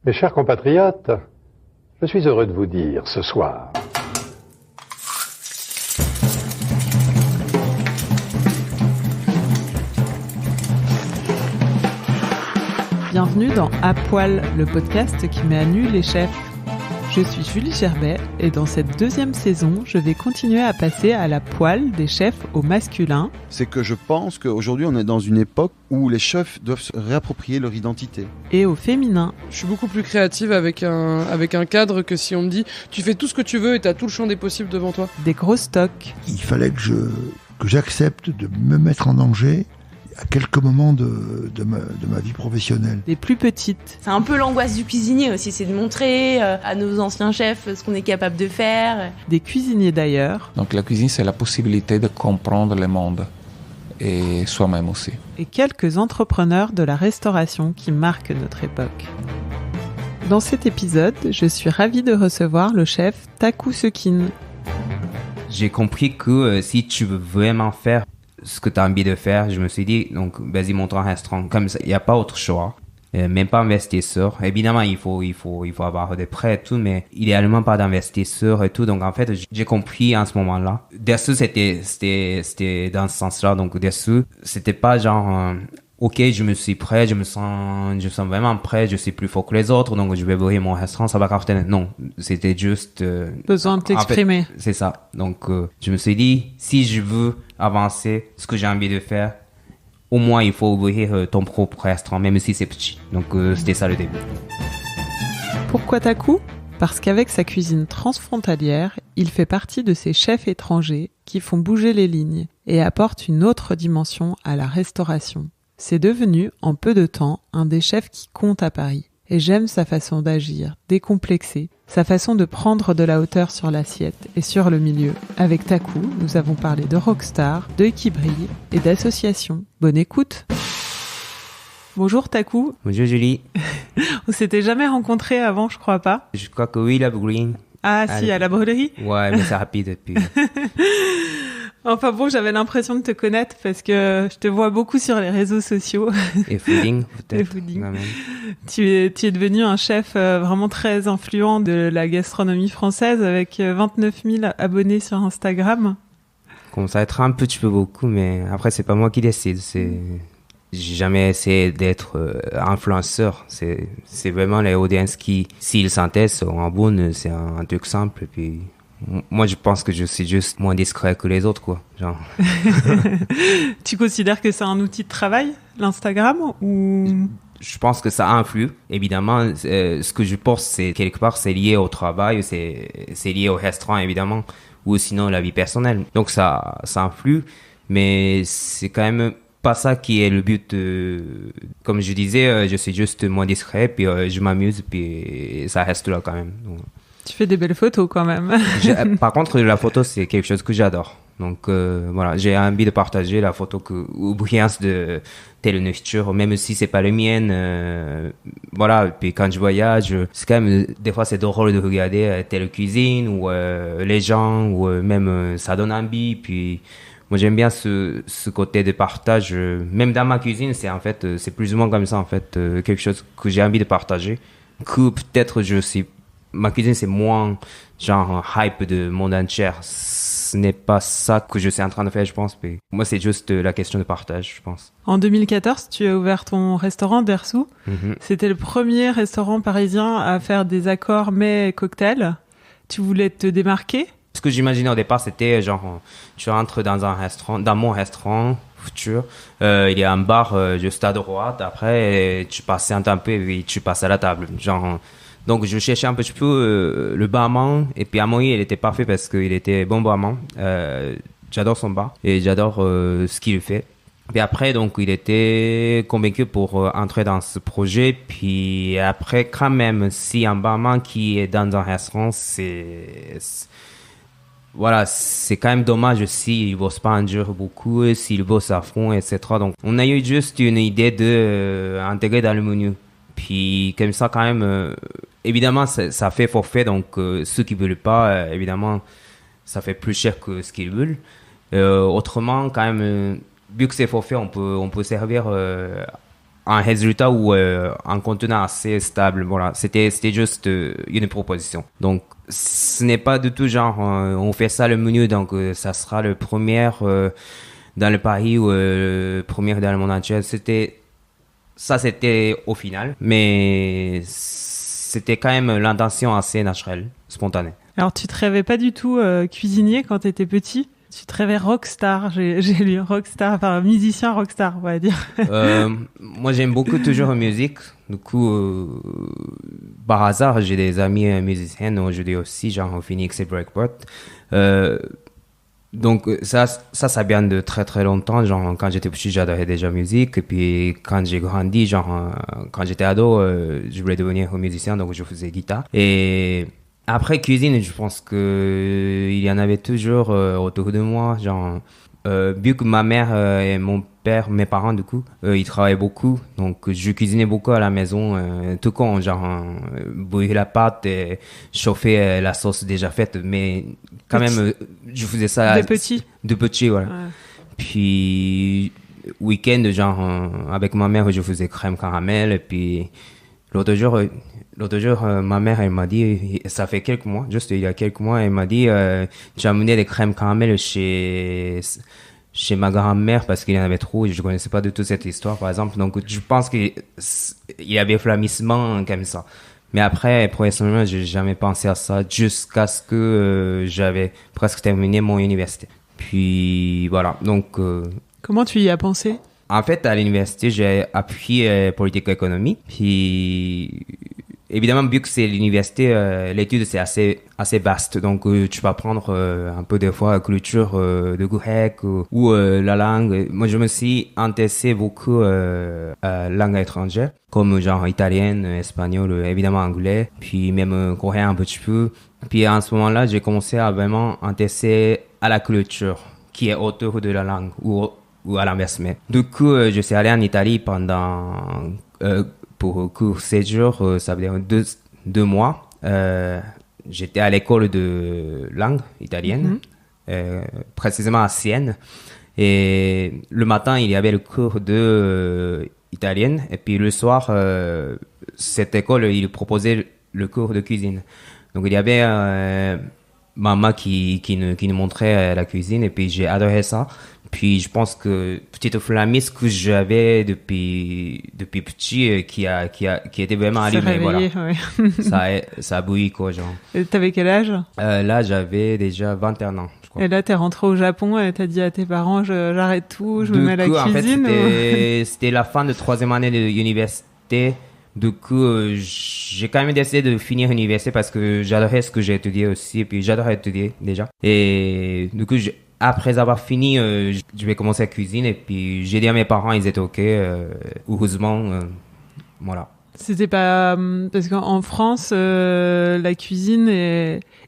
Mes chers compatriotes, je suis heureux de vous dire ce soir bienvenue dans À Poil, le podcast qui met à nu les chefs. Je suis Julie Gerbet et dans cette deuxième saison, je vais continuer à passer à la poêle des chefs au masculin. C'est que je pense qu'aujourd'hui on est dans une époque où les chefs doivent se réapproprier leur identité. Et au féminin. Je suis beaucoup plus créative avec un cadre que si on me dit tu fais tout ce que tu veux et t'as tout le champ des possibles devant toi. Des gros stocks. Il fallait que j'accepte de me mettre en danger à quelques moments de ma vie professionnelle. Des plus petites. C'est un peu l'angoisse du cuisinier aussi, c'est de montrer à nos anciens chefs ce qu'on est capable de faire. Des cuisiniers d'ailleurs. Donc la cuisine, c'est la possibilité de comprendre le monde et soi-même aussi. Et quelques entrepreneurs de la restauration qui marquent notre époque. Dans cet épisode, je suis ravie de recevoir le chef Taku Sekin. J'ai compris que si tu veux vraiment faire ce que tu as envie de faire, je me suis dit, donc, vas-y, monte un restaurant. Comme ça, il n'y a pas autre choix. Même pas investisseur. Évidemment, il faut avoir des prêts et tout, mais idéalement pas d'investisseur et tout. Donc, en fait, j'ai compris en ce moment-là. Dessous, c'était dans ce sens-là. Donc, dessous, c'était pas genre, ok, je me suis prêt, je me sens vraiment prêt, je suis plus fort que les autres, donc je vais ouvrir mon restaurant, ça va cartonner. Non, c'était juste... besoin de t'exprimer. En fait, c'est ça. Donc, je me suis dit, si je veux avancer ce que j'ai envie de faire, au moins il faut ouvrir ton propre restaurant, même si c'est petit. Donc, c'était ça le début. Pourquoi Taku ? Parce qu'avec sa cuisine transfrontalière, il fait partie de ces chefs étrangers qui font bouger les lignes et apportent une autre dimension à la restauration. C'est devenu, en peu de temps, un des chefs qui compte à Paris. Et j'aime sa façon d'agir, décomplexée, sa façon de prendre de la hauteur sur l'assiette et sur le milieu. Avec Taku, nous avons parlé de rockstar, d'œil qui brille et d'association. Bonne écoute. Bonjour Taku. Bonjour Julie. On s'était jamais rencontrés avant, je crois pas. Je crois que oui, la brûline. Ah si, à la brûlerie. Ouais, mais c'est rapide puis... Enfin bon, j'avais l'impression de te connaître parce que je te vois beaucoup sur les réseaux sociaux. Et fooding, peut-être. Et fooding. Tu es devenu un chef vraiment très influent de la gastronomie française avec 29 000 abonnés sur Instagram. Commence à être un petit peu beaucoup, mais après, c'est pas moi qui décide. J'ai jamais essayé d'être influenceur. C'est vraiment les audiences qui, s'ils s'intéressent, sont bonnes. C'est un truc simple. Et puis, moi, je pense que je suis juste moins discret que les autres, quoi. Genre. Tu considères que c'est un outil de travail, l'Instagram, ou... Je pense que ça influe. Évidemment, ce que je pense, c'est quelque part, c'est lié au travail, c'est lié au restaurant, évidemment, ou sinon la vie personnelle. Donc, ça influe, mais c'est quand même pas ça qui est le but. Comme je disais, je suis juste moins discret, puis je m'amuse, puis ça reste là quand même. Donc, tu fais des belles photos quand même. Par contre, la photo, c'est quelque chose que j'adore. Donc voilà, j'ai envie de partager la photo ou brillance de telle nourriture, même si c'est pas la mienne. Voilà, puis quand je voyage, c'est quand même, des fois c'est drôle de regarder telle cuisine ou les gens, ou même ça donne envie. Puis moi j'aime bien ce côté de partage. Même dans ma cuisine, c'est plus ou moins comme ça en fait, quelque chose que j'ai envie de partager. Que peut-être ma cuisine, c'est moins genre hype de monde entier. Ce n'est pas ça que je suis en train de faire, je pense. Mais moi, c'est juste la question de partage, je pense. En 2014, tu as ouvert ton restaurant Dessous. Mm-hmm. C'était le premier restaurant parisien à faire des accords mets et cocktails. Tu voulais te démarquer ? Ce que j'imaginais au départ, c'était genre, tu rentres dans mon restaurant futur, il y a un bar juste à droite. Après, tu patientes un peu et puis tu passes à la table. Genre... Donc, je cherchais un petit peu le barman. Et puis, à mon avis, il était parfait parce qu'il était bon barman. J'adore son bar et j'adore ce qu'il fait. Puis après, donc, il était convaincu pour entrer dans ce projet. Puis après, quand même, si un barman qui est dans un restaurant, voilà, c'est quand même dommage s'il bosse pas en dur beaucoup, s'il bosse à fond, etc. Donc, on a eu juste une idée de intégrer dans le menu. Puis comme ça, quand même, évidemment, ça fait forfait. Donc, ceux qui veulent pas, évidemment, ça fait plus cher que ce qu'ils veulent. Autrement, quand même, vu que c'est forfait, on peut servir un résultat ou un contenu assez stable. Voilà, c'était juste une proposition. Donc, ce n'est pas du tout genre on fait ça le menu, donc ça sera le premier dans le Paris ou le premier dans le monde entier. C'était au final, mais c'était quand même l'intention assez naturelle, spontanée. Alors, tu te rêvais pas du tout cuisinier quand tu étais petit? Tu te rêvais rockstar, j'ai lu rockstar, enfin musicien rockstar, on va dire. Moi, j'aime beaucoup toujours la musique. Du coup, par hasard, j'ai des amis musiciens aujourd'hui aussi, genre Phoenix et Breakport. Donc ça vient de très très longtemps. Genre quand j'étais petit, j'adorais déjà la musique. Et puis quand j'ai grandi, genre quand j'étais ado, je voulais devenir musicien, donc je faisais guitare. Et après cuisine, je pense que il y en avait toujours autour de moi. Genre vu que ma mère et mon père, mes parents du coup, ils travaillaient beaucoup, donc je cuisinais beaucoup à la maison, tout con, genre bouillir la pâte et chauffer la sauce déjà faite, mais quand même je faisais ça de petit, voilà. Ouais. Puis week-end, genre avec ma mère, je faisais crème caramel, et puis l'autre jour, ma mère, elle m'a dit, ça fait quelques mois, juste il y a quelques mois, elle m'a dit, j'ai amené des crèmes caramel chez ma grand-mère parce qu'il y en avait trop et je connaissais pas du tout cette histoire, par exemple. Donc, je pense qu'il y avait flamissement comme ça. Mais après, personnellement, j'ai jamais pensé à ça jusqu'à ce que j'avais presque terminé mon université. Puis, voilà. Donc, comment tu y as pensé? En fait, à l'université, j'ai appris politique-économie. Puis, évidemment, vu que c'est l'université, l'étude, c'est assez vaste. Donc, tu vas apprendre un peu des fois la culture de grec ou la langue. Moi, je me suis intéressé beaucoup à la langue étrangère, comme genre italienne, espagnol, évidemment anglais, puis même coréen un petit peu. Puis, à ce moment-là, j'ai commencé à vraiment intéresser à la culture qui est autour de la langue ou à l'inverse. Du coup, je suis allé en Italie pendant... pour court séjour, ça veut dire deux mois. J'étais à l'école de langue italienne, précisément à Sienne. Et le matin, il y avait le cours de italienne. Et puis le soir, cette école, il proposait le cours de cuisine. Donc il y avait maman qui nous montrait la cuisine. Et puis j'ai adoré ça. Puis je pense que petite flammiste que j'avais depuis petit qui était vraiment allumée, voilà. Ouais. ça a bouilli quoi, genre. Et t'avais quel âge? Là, j'avais déjà 21 ans, je crois. Et là, t'es rentré au Japon et t'as dit à tes parents, j'arrête tout, je me mets à la cuisine. En fait, c'était la fin de 3e année de l'université. Du coup, j'ai quand même décidé de finir l'université parce que j'adorais ce que j'ai étudié aussi, et puis j'adorais étudier déjà. Et du coup, après avoir fini, je vais commencer à cuisiner, et puis j'ai dit à mes parents, ils étaient OK, heureusement, voilà. C'était pas... Parce qu'en France, la cuisine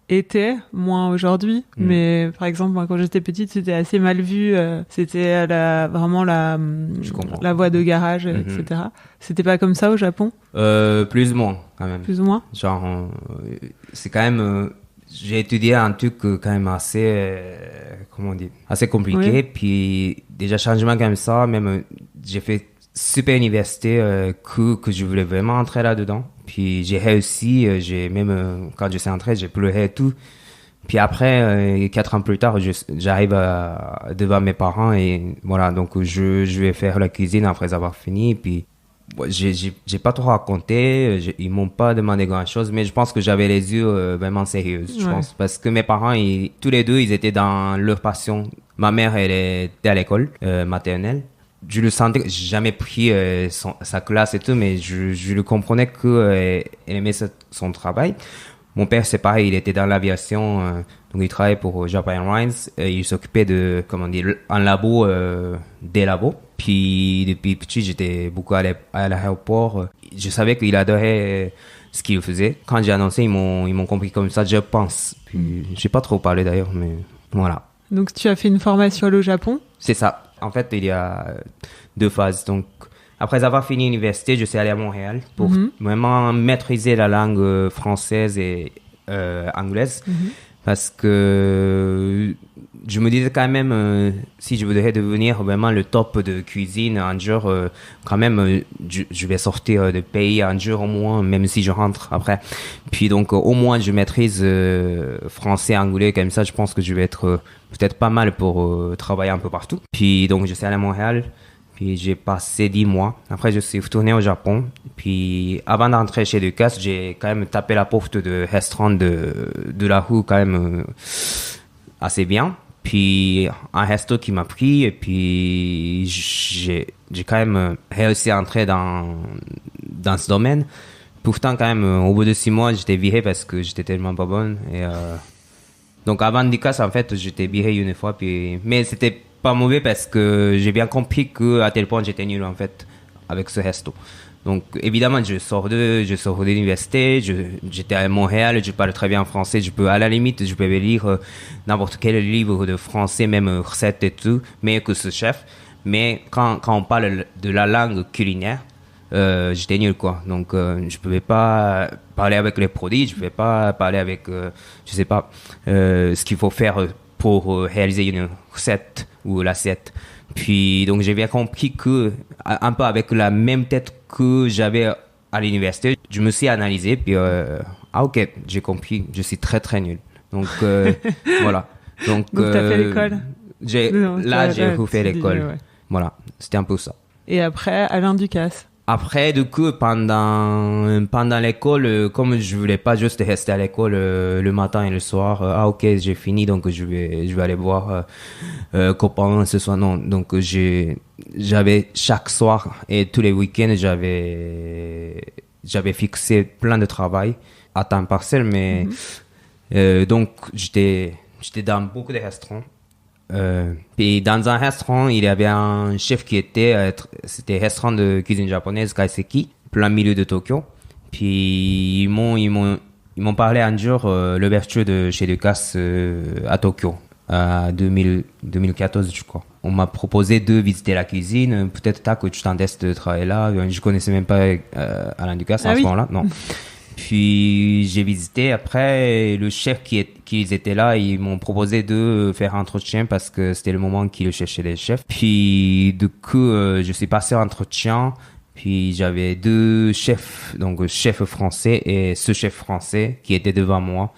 était, moins aujourd'hui, mais par exemple, moi, quand j'étais petite, c'était assez mal vu, c'était vraiment la voie de garage, etc. C'était pas comme ça au Japon? Plus ou moins, quand même. Plus ou moins? Genre, c'est quand même... j'ai étudié un truc quand même assez, comment on dit, assez compliqué. Oui. Puis déjà changement comme ça, même j'ai fait super université que je voulais vraiment entrer là-dedans. Puis j'ai réussi, quand je suis entré, j'ai pleuré et tout. Puis après, 4 ans plus tard, j'arrive devant mes parents et voilà, donc je vais faire la cuisine après avoir fini. Puis j'ai pas trop raconté, ils m'ont pas demandé grand chose, mais je pense que j'avais les yeux vraiment sérieux, je pense, parce que mes parents, tous les deux, ils étaient dans leur passion. Ma mère, elle était à l'école maternelle. Je le sentais, j'ai jamais pris sa classe et tout, mais je le comprenais qu'elle aimait son travail. Mon père, c'est pareil, il était dans l'aviation, donc il travaillait pour Japan Airlines, il s'occupait de, comment dire, un labo, des labos. Puis depuis petit, j'étais beaucoup à l'aéroport. Je savais qu'il adorait ce qu'il faisait. Quand j'ai annoncé, ils m'ont compris comme ça, je pense. Puis j'ai pas trop parlé d'ailleurs, mais voilà. Donc tu as fait une formation au Japon? C'est ça. En fait, il y a 2 phases. Donc après avoir fini l'université, je suis allé à Montréal pour vraiment maîtriser la langue française et anglaise. Parce que je me disais quand même, si je voudrais devenir vraiment le top de cuisine un jour, quand même, je vais sortir de pays un jour au moins, même si je rentre après. Puis donc, au moins, je maîtrise français, anglais, comme ça, je pense que je vais être peut-être pas mal pour travailler un peu partout. Puis donc, je suis allé à Montréal. Puis j'ai passé 10 mois. Après, je suis retourné au Japon. Puis avant d'entrer chez Ducasse, j'ai quand même tapé la porte de restaurant de la rue quand même assez bien. Puis un resto qui m'a pris. Et puis j'ai quand même réussi à entrer dans ce domaine. Pourtant, quand même, au bout de 6 mois, j'étais viré parce que j'étais tellement pas bonne. Et donc avant Ducasse, en fait, j'étais viré une fois. Mais c'était pas mauvais parce que j'ai bien compris que à tel point j'étais nul en fait avec ce resto. Donc évidemment je sors de l'université, j'étais à Montréal, je parle très bien français, à la limite je peux lire n'importe quel livre de français, même recettes et tout, meilleur que ce chef. Mais quand on parle de la langue culinaire, j'étais nul quoi. Donc je pouvais pas parler avec les produits, je pouvais pas parler avec je sais pas ce qu'il faut faire pour réaliser une recette ou l'assiette. Puis donc j'ai bien compris que un peu avec la même tête que j'avais à l'université, je me suis analysé puis ok, j'ai compris, je suis très très nul. Donc voilà. Donc t'as fait l'école. J'ai refait l'école. Ouais. Voilà, c'était un peu ça. Et après Alain Ducasse. Après, du coup, pendant l'école, comme je voulais pas juste rester à l'école le matin et le soir, ok, j'ai fini, donc je vais aller voir copains ce soir. Non, donc j'avais chaque soir et tous les week-ends, j'avais fixé plein de travail à temps partiel, mais donc j'étais dans beaucoup de restaurants. Puis dans un restaurant, il y avait un chef qui c'était un restaurant de cuisine japonaise, Kaiseki, plein milieu de Tokyo. Puis ils m'ont parlé un jour l'ouverture de chez Ducasse à Tokyo, à 2014 je crois. On m'a proposé de visiter la cuisine, peut-être que tu t'intéresses de travailler là. Je connaissais même pas Alain Ducasse à ce moment-là, non. Puis j'ai visité. Après, le chef qui étaient là, ils m'ont proposé de faire un entretien parce que c'était le moment qu'ils cherchaient les chefs. Puis du coup, je suis passé à entretien. Puis j'avais 2 chefs, donc chef français et ce chef français qui était devant moi.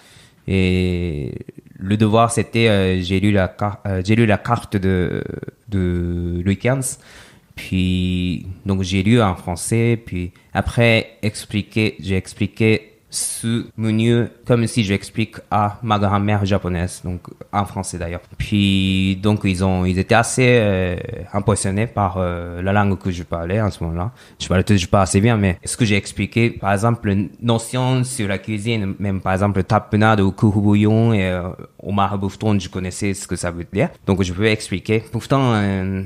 Et le devoir, c'était, j'ai lu la carte de Louis XV. Puis, donc, j'ai lu en français, puis après, j'ai expliqué ce menu comme si j'explique à ma grand-mère japonaise, donc en français d'ailleurs. Puis donc ils étaient assez impressionnés par la langue que je parlais en ce moment-là. Je parlais toujours pas assez bien, mais ce que j'ai expliqué, par exemple, notions sur la cuisine, même par exemple tapenade ou cours bouillon et homard bouffeton, je connaissais ce que ça veut dire. Donc je pouvais expliquer. Pourtant,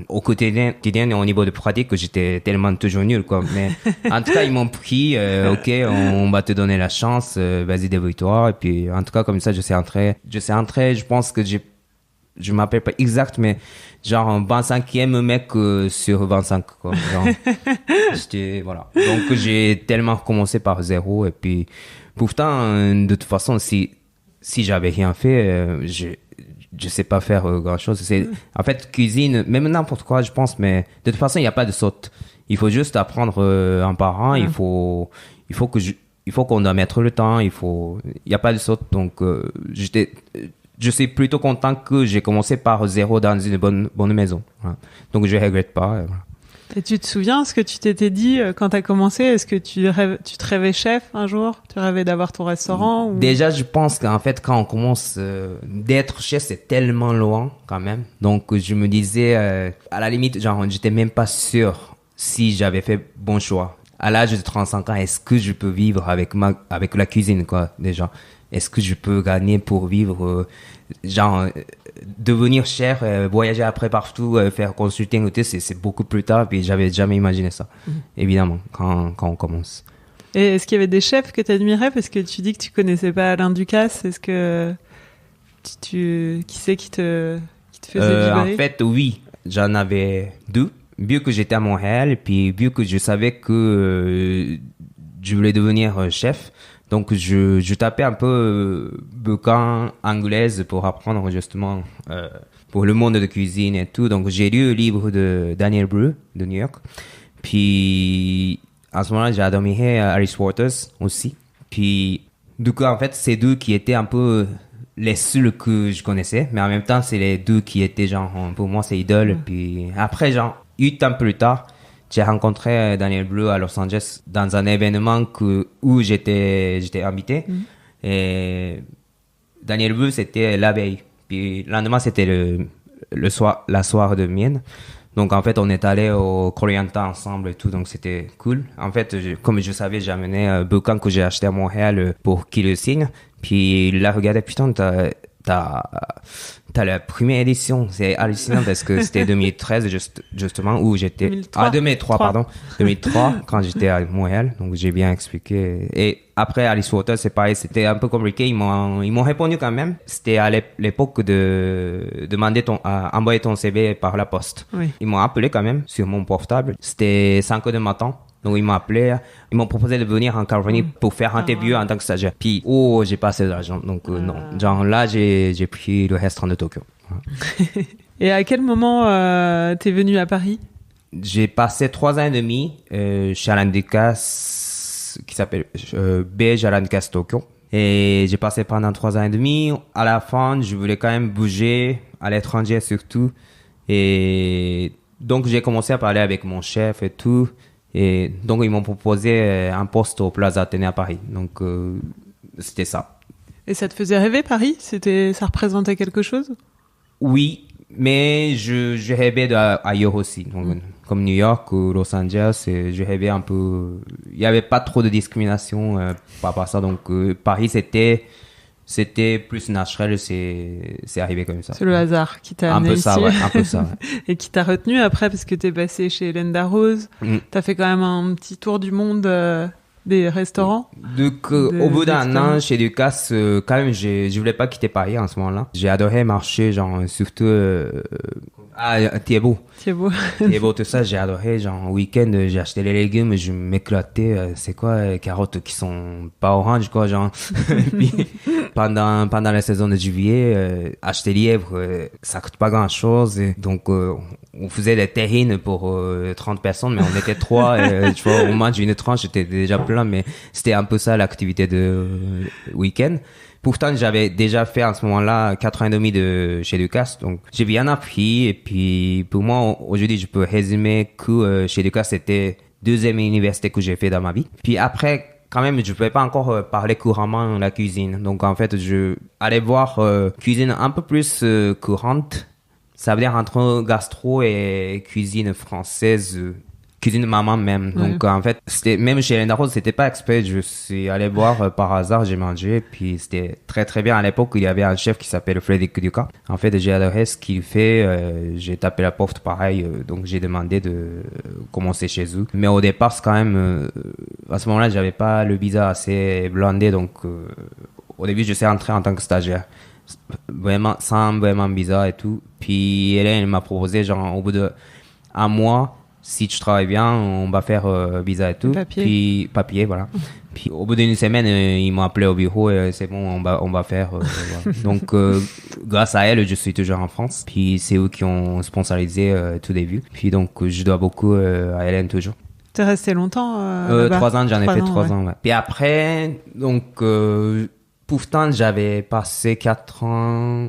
au quotidien et au niveau de pratique, j'étais tellement toujours nul, quoi. Mais en tout cas, ils m'ont pris, ok, on va te donner la chance, vas-y débrouille-toi. Et puis en tout cas comme ça je sais entrer, je pense que je m'appelle pas exact, mais genre un 25e mec sur 25 quoi. Genre, voilà. Donc j'ai tellement commencé par 0 et puis pourtant de toute façon si j'avais rien fait, je sais pas faire grand chose. C'est en fait cuisine, même n'importe quoi je pense, mais de toute façon il y a pas de saute. Il faut juste apprendre un par un. Il faut qu'on doit mettre le temps, il y a pas de saute. Donc, je suis plutôt content que j'ai commencé par 0 dans une bonne maison. Voilà. Donc, je regrette pas. Voilà. Et tu te souviens ce que tu t'étais dit quand tu as commencé? Est-ce que tu te rêvais chef un jour? Tu rêvais d'avoir ton restaurant ou... Déjà, je pense qu'en fait, quand on commence d'être chef, c'est tellement loin quand même. Donc, je me disais, à la limite, genre, j'étais même pas sûr si j'avais fait bon choix. À l'âge de 35 ans, est-ce que je peux vivre avec la cuisine, quoi, déjà? Est-ce que je peux gagner pour vivre, devenir chef, voyager après partout, faire consulting, c'est beaucoup plus tard, puis j'avais jamais imaginé ça, évidemment, quand on commence. Et est-ce qu'il y avait des chefs que tu admirais? Parce que tu dis que tu connaissais pas Alain Ducasse, est-ce que qui c'est qui te faisait vibrer? En fait, oui, j'en avais 2. Vu que j'étais à Montréal, puis vu que je savais que je voulais devenir chef, donc je tapais un peu bouquins anglaise pour apprendre justement pour le monde de cuisine et tout. Donc, j'ai lu le livre de Daniel Brühl de New York. Puis, à ce moment-là, j'ai admiré Alice Waters aussi. Puis, du coup, en fait, c'est deux qui étaient un peu les seuls que je connaissais. Mais en même temps, c'est les deux qui étaient genre, pour moi, c'est idole. Puis, après, genre, 8 ans plus tard, j'ai rencontré Daniel Brühl à Los Angeles dans un événement où j'étais invité. Et Daniel Brühl, c'était la veille. Puis, le lendemain, c'était la soirée de mienne. Donc, en fait, on est allé au Koreatown ensemble et tout, donc c'était cool. En fait, comme je savais, j'ai amené un bouquin que j'ai acheté à Montréal pour qu'il le signe. Puis, il a regardé, putain, t'as la première édition. C'est hallucinant parce que c'était 2013, justement, où j'étais... 2003. 2003, pardon. 2003, quand j'étais à Montréal. Donc, j'ai bien expliqué. Et après, Alice Waters, c'est pareil, c'était un peu compliqué. Ils m'ont répondu quand même. C'était à l'époque de demander envoyer ton CV par la poste. Oui. Ils m'ont appelé quand même sur mon portable. C'était 5 heures du matin. Donc, ils m'ont appelé, ils m'ont proposé de venir en Californie pour faire un interview en tant que stagiaire. Puis, j'ai pas assez d'argent. Donc, non. Genre, là, j'ai pris le restaurant de Tokyo. Voilà. Et à quel moment t'es venu à Paris? J'ai passé 3 ans et demi chez Alain Ducasse, qui s'appelle Beige Alain Ducasse Tokyo. Et j'ai passé pendant 3 ans et demi. À la fin, je voulais quand même bouger, à l'étranger surtout. Et donc, j'ai commencé à parler avec mon chef et tout. Et donc, ils m'ont proposé un poste au Plaza Athénée à Paris. Donc, c'était ça. Et ça te faisait rêver, Paris? Ça représentait quelque chose? Oui, mais je rêvais d'ailleurs aussi. Donc, comme New York ou Los Angeles, je rêvais un peu... Il n'y avait pas trop de discrimination par rapport à ça. Donc, Paris, c'était plus naturel, c'est arrivé comme ça. C'est le hasard qui t'a amené ici. Un peu ça, ouais. Et qui t'a retenu après, parce que t'es passé chez Hélène Darroze. T'as fait quand même un petit tour du monde des restaurants. Donc, au bout d'un an chez Ducasse, quand même, je voulais pas quitter Paris en ce moment-là. J'ai adoré marcher, genre, surtout... Thiébaut, tout ça, j'ai adoré. Genre, au week-end, j'ai acheté les légumes, je m'éclatais. C'est quoi, carottes qui sont pas oranges, quoi, genre. Puis, pendant la saison de juillet, acheter lièvre, ça coûte pas grand-chose. Et donc, on faisait des terrines pour 30 personnes, mais on était 3. Tu vois, au moins d'une tranche, j'étais déjà plein, mais c'était un peu ça l'activité de week-end. Pourtant, j'avais déjà fait en ce moment-là 4 ans et demi de chez Ducasse, donc j'ai bien appris. Et puis, pour moi, aujourd'hui, je peux résumer que chez Ducasse, c'était deuxième université que j'ai fait dans ma vie. Puis après, quand même, je ne pouvais pas encore parler couramment la cuisine. Donc, en fait, je allais voir cuisine un peu plus courante. Ça veut dire entre gastro et cuisine française, cuisine maman même. Ouais. Donc, en fait, c'était, même chez Hélène Darroze, c'était pas exprès. Je suis allé voir par hasard, j'ai mangé, puis c'était très très bien. À l'époque, il y avait un chef qui s'appelle Frédéric Ducas. En fait, j'ai adoré ce qu'il fait. J'ai tapé la porte pareil, donc j'ai demandé de commencer chez eux. Mais au départ, c'est quand même, à ce moment-là, j'avais pas le visa assez blindé, donc au début, je suis rentré en tant que stagiaire. Vraiment, sans vraiment visa et tout. Puis Hélène m'a proposé, genre, au bout d'un mois, si tu travailles bien, on va faire visa et tout. Papier. Puis papier, voilà. Puis au bout d'une semaine, ils m'ont appelé au bureau et c'est bon, on va faire. Voilà. Donc grâce à elle, je suis toujours en France. Puis c'est eux qui ont sponsorisé tout début. Puis donc je dois beaucoup à Hélène toujours. T'es resté longtemps 3 ans, j'en ai fait 3 ouais. ans. Ouais. Puis après, donc pourtant j'avais passé 4 ans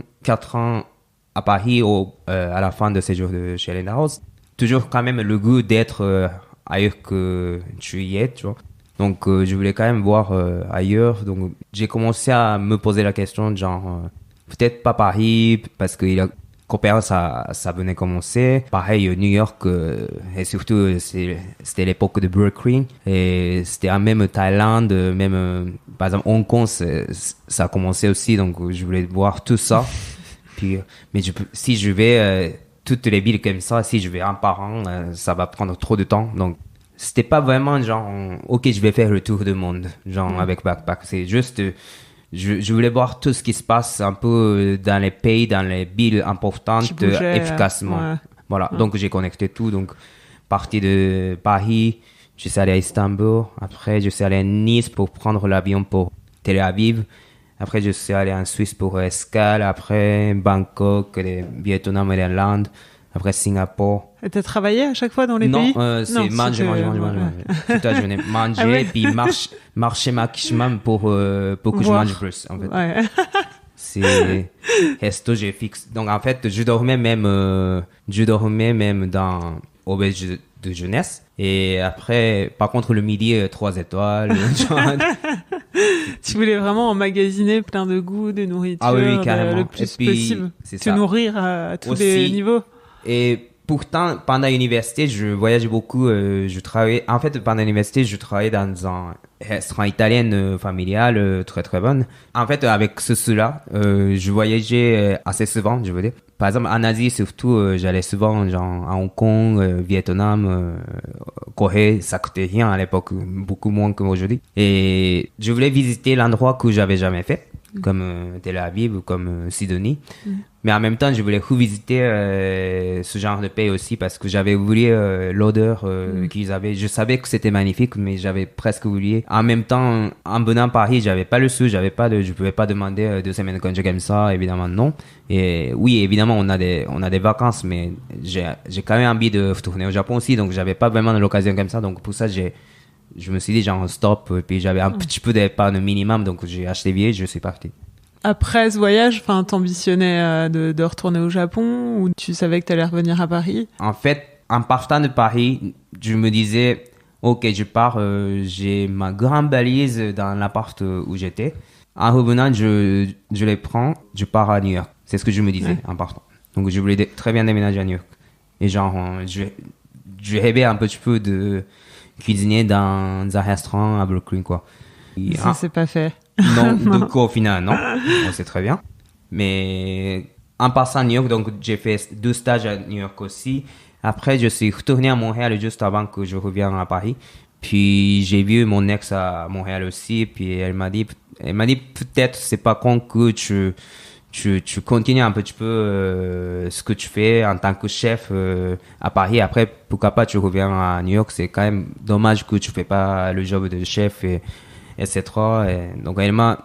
à Paris à la fin de ces jours de chez Hélène Darroze. Toujours quand même le goût d'être ailleurs que tu y es, tu vois. Donc, je voulais quand même voir ailleurs. Donc, j'ai commencé à me poser la question, genre, peut-être pas Paris, parce que Coopéra, ça venait commencer. Pareil, New York, et surtout, c'était l'époque de Burger et c'était même Thaïlande, même, par exemple, Hong Kong, ça a commencé aussi. Donc, je voulais voir tout ça. Puis, mais si je vais... toutes les villes comme ça, si je vais un par an, ça va prendre trop de temps. Donc, c'était pas vraiment genre, ok, je vais faire le tour du monde, genre avec Backpack. C'est juste, je voulais voir tout ce qui se passe un peu dans les pays, dans les villes importantes, efficacement. Ouais. Voilà. Ouais. Donc, j'ai connecté tout. Donc, parti de Paris, je suis allé à Istanbul. Après, je suis allé à Nice pour prendre l'avion pour Tel Aviv. Après, je suis allé en Suisse pour escale. Après, Bangkok, le Vietnam et l'Inde. Après, Singapour. Et t'as travaillé à chaque fois dans les pays? C'est manger. Toute la journée. Manger, puis marcher maximum pour que je mange plus, en fait. Ouais. C'est resto, j'ai fixe. Donc, en fait, je dormais même dans auberge de jeunesse. Et après, par contre, le midi, 3 étoiles. Tu voulais vraiment emmagasiner plein de goûts, de nourriture, ah oui, carrément. le plus puis, possible. Te nourrir à tous les niveaux. Et pourtant, pendant l'université, je voyageais beaucoup. Je travaillais. En fait, pendant l'université, je travaillais dans un restaurant italien familial, très très bon. En fait, avec cela, je voyageais assez souvent, je veux dire. Par exemple, en Asie, surtout, j'allais souvent genre, à Hong Kong, Vietnam, Corée. Ça coûtait rien à l'époque, beaucoup moins qu'aujourd'hui. Et je voulais visiter l'endroit que j'avais jamais fait, comme Tel Aviv ou comme Sidonie. Mais en même temps, je voulais revisiter ce genre de pays aussi parce que j'avais oublié l'odeur qu'ils avaient. Je savais que c'était magnifique, mais j'avais presque oublié. En même temps, en venant à Paris, j'avais pas le sou, je pouvais pas demander 2 semaines de congé comme ça, évidemment non. Et oui, évidemment, on a des vacances, mais j'ai quand même envie de retourner au Japon aussi, donc j'avais pas vraiment l'occasion comme ça. Donc pour ça, je me suis dit genre stop, puis j'avais un petit peu d'épargne minimum, donc j'ai acheté billet, je suis parti. Après ce voyage, t'ambitionnais de retourner au Japon ou tu savais que t'allais revenir à Paris? En fait, en partant de Paris, je me disais, ok, je pars, j'ai ma grande valise dans l'appart où j'étais. En revenant, je les prends, je pars à New York. C'est ce que je me disais en partant. Donc je voulais très bien déménager à New York. Et genre, je rêvais un petit peu de cuisiner dans un restaurant à Brooklyn, quoi. Et, ça, c'est pas fait. Non, du coup, au final, non. On sait très bien. Mais en passant à New York, donc j'ai fait 2 stages à New York aussi. Après, je suis retourné à Montréal juste avant que je revienne à Paris. Puis j'ai vu mon ex à Montréal aussi. Puis elle m'a dit peut-être c'est pas con que tu continues un petit peu ce que tu fais en tant que chef à Paris. Après, pourquoi pas tu reviens à New York. C'est quand même dommage que tu fais pas le job de chef etc. Et donc elle m'a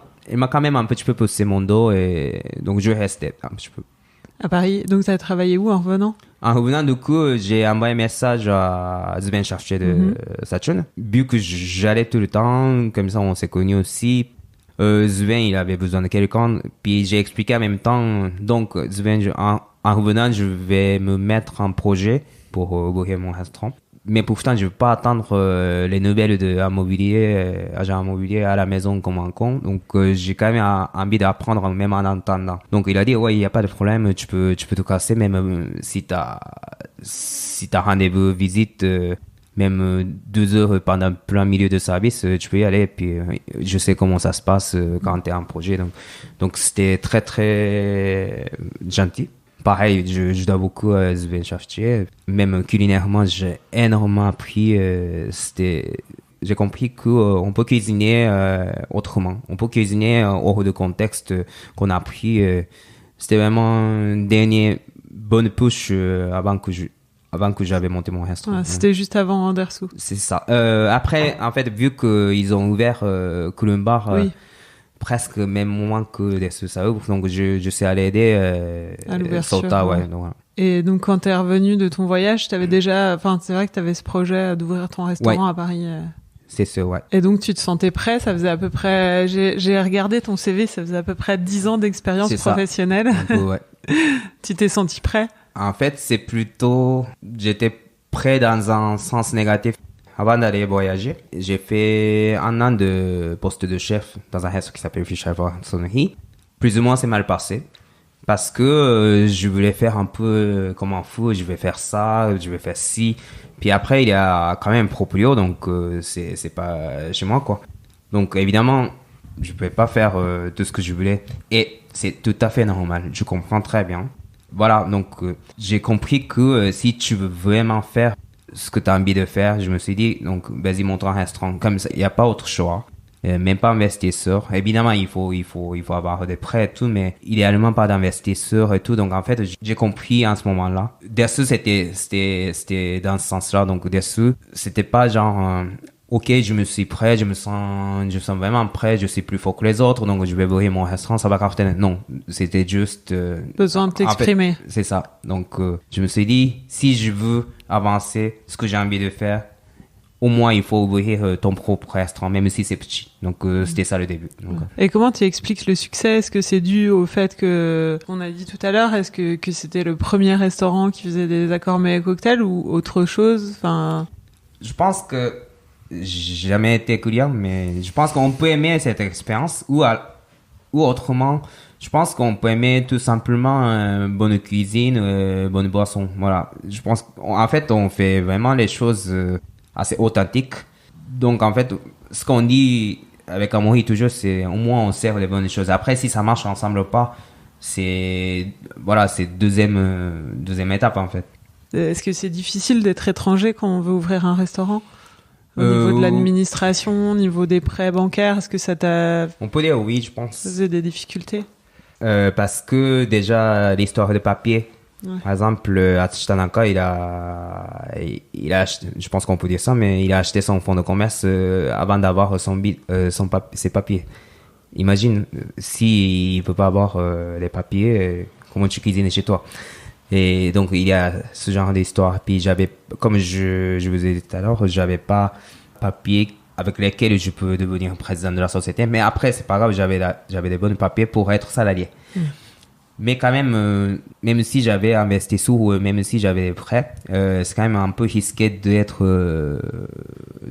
quand même un petit peu poussé mon dos et donc je restais un petit peu. À Paris, donc tu as travaillé où en revenant? En revenant, du coup, j'ai envoyé un message à Sven Chartier de Saturn. Vu que j'allais tout le temps, comme ça on s'est connus aussi. Sven, il avait besoin de quelqu'un. Puis j'ai expliqué en même temps. Donc Sven, en revenant, je vais me mettre en projet pour ouvrir mon restaurant. Mais pourtant, je ne veux pas attendre les nouvelles agent immobilier à la maison comme un con. Donc, j'ai quand même envie d'apprendre même en attendant. Donc, il a dit, ouais, il n'y a pas de problème, tu peux te casser, même si t'as rendez-vous visite, même 2 heures pendant plein milieu de service, tu peux y aller. Puis, je sais comment ça se passe quand tu es en projet. Donc, c'était très, très gentil. Pareil, je dois beaucoup à Sven Chartier. Même culinairement, j'ai énormément appris. J'ai compris qu'on peut cuisiner autrement. On peut cuisiner hors de contexte qu'on a appris. C'était vraiment une dernière bonne push avant que j'avais monté mon restaurant. C'était juste avant Andersou. C'est ça. Après, en fait, vu qu'ils ont ouvert Columbar, presque même moins que des SSAE, donc je suis allé aider à l'ouverture. Sauta, ouais. Donc, voilà. Et donc quand t'es revenu de ton voyage, t'avais déjà, c'est vrai que t'avais ce projet d'ouvrir ton restaurant à Paris. C'est ça, ouais. Et donc tu te sentais prêt? Ça faisait à peu près, j'ai regardé ton CV, ça faisait à peu près 10 ans d'expérience professionnelle. Un peu, ouais. Tu t'es senti prêt? En fait, c'est plutôt, j'étais prêt dans un sens négatif. Avant d'aller voyager, j'ai fait 1 an de poste de chef dans un restaurant qui s'appelle Fisher Sonnery. Plus ou moins, c'est mal passé. Parce que je voulais faire un peu comme un fou, je vais faire ça, je vais faire ci. Puis après, il y a quand même Proprio, donc c'est pas chez moi, quoi. Donc évidemment, je pouvais pas faire tout ce que je voulais. Et c'est tout à fait normal, je comprends très bien. Voilà, donc j'ai compris que si tu veux vraiment faire ce que tu as envie de faire, je me suis dit, donc vas-y, monte un restaurant. Comme ça, il n'y a pas autre choix. Même pas investisseur. Évidemment, il faut avoir des prêts et tout, mais idéalement pas d'investisseur et tout. Donc, en fait, j'ai compris en ce moment-là. Dessous, c'était dans ce sens-là. Donc, dessous, c'était pas genre ok, je me suis prêt, je me sens vraiment prêt, je suis plus fort que les autres, donc je vais ouvrir mon restaurant, ça va cartonner. Non, c'était juste... besoin de t'exprimer. En fait, c'est ça. Donc, je me suis dit, si je veux avancer, ce que j'ai envie de faire, au moins, il faut ouvrir ton propre restaurant, même si c'est petit. Donc, c'était ça le début. Donc, Et comment tu expliques le succès? Est-ce que c'est dû au fait que, on a dit tout à l'heure, est-ce que c'était le premier restaurant qui faisait des accords mets et cocktails ou autre chose? Enfin... Je pense que j'ai jamais été client, mais je pense qu'on peut aimer cette expérience ou autrement, je pense qu'on peut aimer tout simplement bonne cuisine, bonne boisson. Voilà. Je pense qu'en fait, on fait vraiment les choses assez authentiques. Donc, en fait, ce qu'on dit avec Amaury toujours, c'est au moins on sert les bonnes choses. Après, si ça marche ensemble ou pas, c'est deuxième étape, en fait. Est-ce que c'est difficile d'être étranger quand on veut ouvrir un restaurant? Au niveau de l'administration, au niveau des prêts bancaires, est-ce que ça t'a... On peut dire oui, je pense. posé des difficultés? Parce que déjà, l'histoire de papier, Ouais. par exemple, Hachitanaka, il a acheté, je pense qu'on peut dire ça, mais il a acheté son fonds de commerce avant d'avoir ses papiers. Imagine, s'il peut pas avoir les papiers, comment tu cuisines chez toi? Et donc, il y a ce genre d'histoire. Puis, comme je vous ai dit tout à l'heure, j'avais pas papier avec lesquels je peux devenir président de la société. Mais après, c'est pas grave, j'avais des bons papiers pour être salarié. Mais quand même, même si j'avais investi sous, même si j'avais des prêts, c'est quand même un peu risqué d'être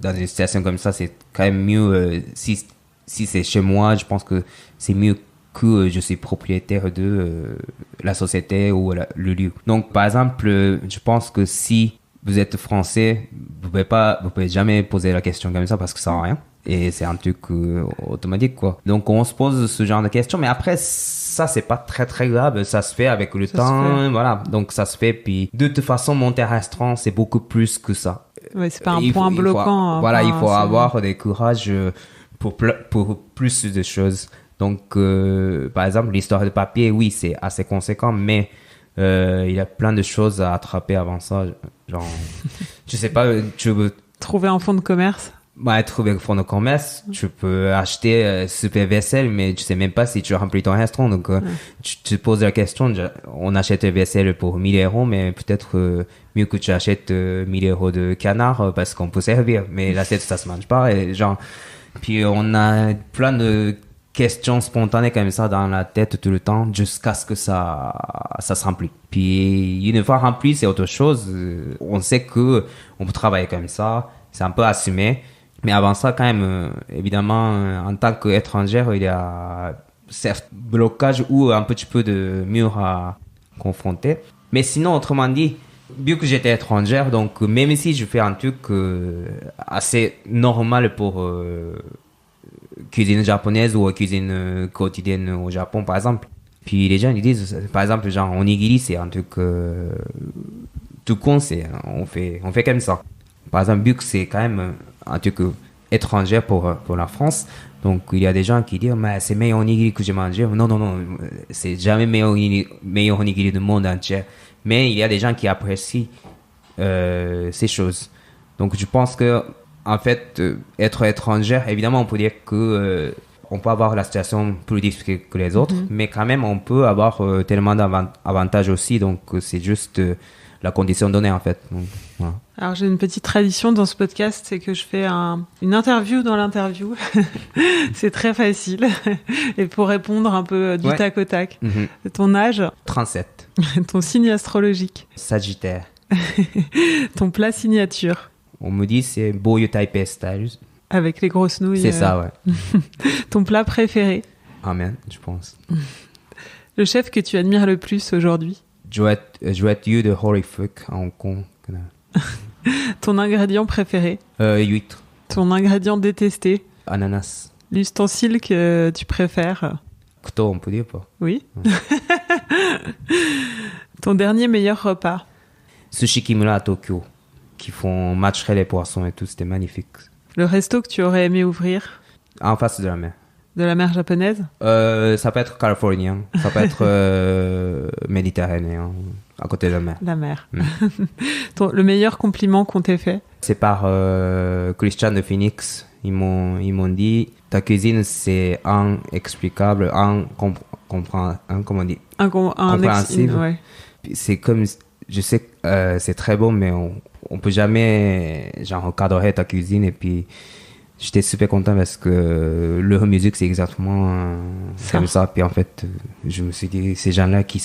dans une situation comme ça. C'est quand même mieux, si c'est chez moi, je pense que c'est mieux que je suis propriétaire de la société ou le lieu. Donc, par exemple, je pense que si vous êtes français, vous pouvez jamais poser la question comme ça parce que ça sert à rien. Et c'est un truc automatique, quoi. Donc, on se pose ce genre de questions. Mais après, ça, c'est pas très, très grave. Ça se fait avec le temps. Voilà. Donc, ça se fait. Puis, de toute façon, monter un restaurant, c'est beaucoup plus que ça. Ouais, c'est pas un point bloquant. Voilà, il faut avoir des courages pour plus de choses. Donc, par exemple, l'histoire de papier, oui, c'est assez conséquent, mais il y a plein de choses à attraper avant ça. Genre, je sais pas, tu veux... Trouver un fonds de commerce? Ouais, trouver un fonds de commerce, tu peux acheter super vaisselle, mais tu sais même pas si tu remplis ton restaurant. Donc, tu te poses la question, on achète une vaisselle pour 1 000 €, mais peut-être mieux que tu achètes 1 000 € de canard parce qu'on peut servir. Mais l'assiette, ça se mange pas. Et genre, puis on a plein de questions spontanées comme ça dans la tête tout le temps jusqu'à ce que ça se remplit. Puis une fois rempli, c'est autre chose. On sait que on peut travailler comme ça, c'est un peu assumé. Mais avant ça, quand même, évidemment, en tant qu'étrangère, il y a certes blocage ou un petit peu de mur à confronter. Mais sinon, autrement dit, vu que j'étais étrangère, donc même si je fais un truc assez normal pour cuisine japonaise ou cuisine quotidienne au Japon, par exemple. Puis les gens ils disent, par exemple, genre onigiri, c'est un truc tout con, on fait comme ça. Par exemple, vu que c'est quand même un truc étranger pour la France, donc il y a des gens qui disent, mais c'est meilleur onigiri que j'ai mangé. Non, c'est jamais meilleur onigiri du monde entier. Mais il y a des gens qui apprécient ces choses. Donc je pense que en fait, être étrangère, évidemment, on peut dire que on peut avoir la situation plus difficile que les autres, mais quand même, on peut avoir tellement d'avantages aussi. Donc, c'est juste la condition donnée, en fait. Donc, voilà. Alors, j'ai une petite tradition dans ce podcast, c'est que je fais une interview dans l'interview. C'est très facile. Et pour répondre un peu du tac au tac. Ton âge? 37. Ton signe astrologique? Sagittaire. Ton plat signature? On me dit c'est Boyu Taipei style. Avec les grosses nouilles. C'est ça, ouais. Ton plat préféré? Amen, je pense. Le chef que tu admires le plus aujourd'hui? Joet Yu de Holy Fuck à Hong Kong. Ton ingrédient préféré? Huître. Ton ingrédient détesté? Ananas. L'ustensile que tu préfères? Couteau, on peut dire pas. Oui. Ton dernier meilleur repas? Sushi Kimura à Tokyo, qui font matcher les poissons et tout, c'était magnifique. Le resto que tu aurais aimé ouvrir? En face de la mer. De la mer japonaise? Ça peut être californien, ça peut être méditerranéen. à côté de la mer. La mer. Le meilleur compliment qu'on t'ait fait? C'est par Christian de Phoenix. Ils m'ont dit, ta cuisine, c'est inexplicable, comment on dit? Compréhensible. Ouais. C'est comme, je sais que c'est très bon, mais on peut jamais genre encadrer ta cuisine. Et puis j'étais super content parce que leur musique c'est exactement comme ça. Puis en fait je me suis dit ces gens-là qui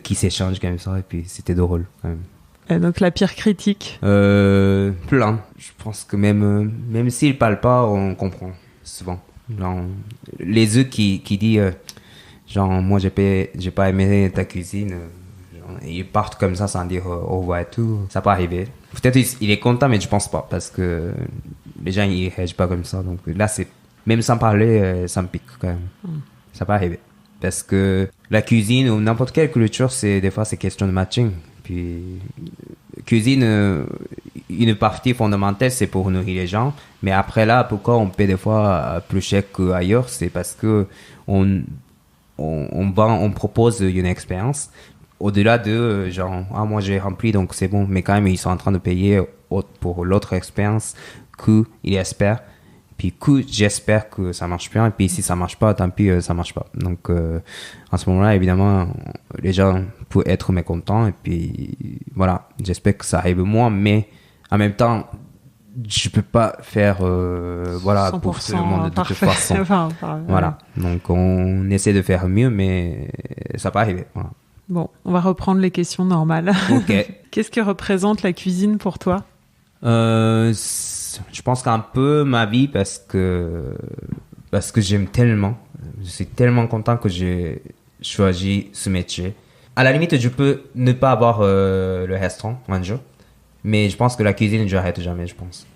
qui s'échangent comme ça, et puis c'était drôle quand même. Et donc la pire critique? Plein. Je pense que même s'ils parlent pas, on comprend souvent. Genre, les eux qui disent genre moi j'ai pas aimé ta cuisine, ils partent comme ça sans dire au revoir et tout. Ça peut arriver. Peut-être il est content, mais je pense pas, parce que les gens ils réagissent pas comme ça. Donc là c'est même sans parler, ça me pique quand même. Ça peut arriver parce que la cuisine ou n'importe quelle culture, des fois c'est question de matching. Puis cuisine, une partie fondamentale c'est pour nourrir les gens, mais après là pourquoi on paie des fois plus cher qu'ailleurs, c'est parce que on propose une expérience au-delà de genre moi j'ai rempli donc c'est bon, mais quand même ils sont en train de payer pour l'autre expérience qu'ils espèrent, puis que j'espère que ça marche bien, et puis si ça marche pas, tant pis, ça marche pas. Donc en ce moment-là évidemment les gens peuvent être mécontents, et puis voilà, j'espère que ça arrive moins, mais en même temps je peux pas faire pour tout le monde de toute façon. Voilà, donc on essaie de faire mieux, mais ça peut arriver. Voilà. Bon, on va reprendre les questions normales. Ok. Qu'est-ce que représente la cuisine pour toi? Je pense qu'un peu ma vie, parce que j'aime tellement. Je suis tellement content que j'ai choisi ce métier. À la limite, je peux ne pas avoir le restaurant un jour, mais je pense que la cuisine, je n'arrête jamais, je pense.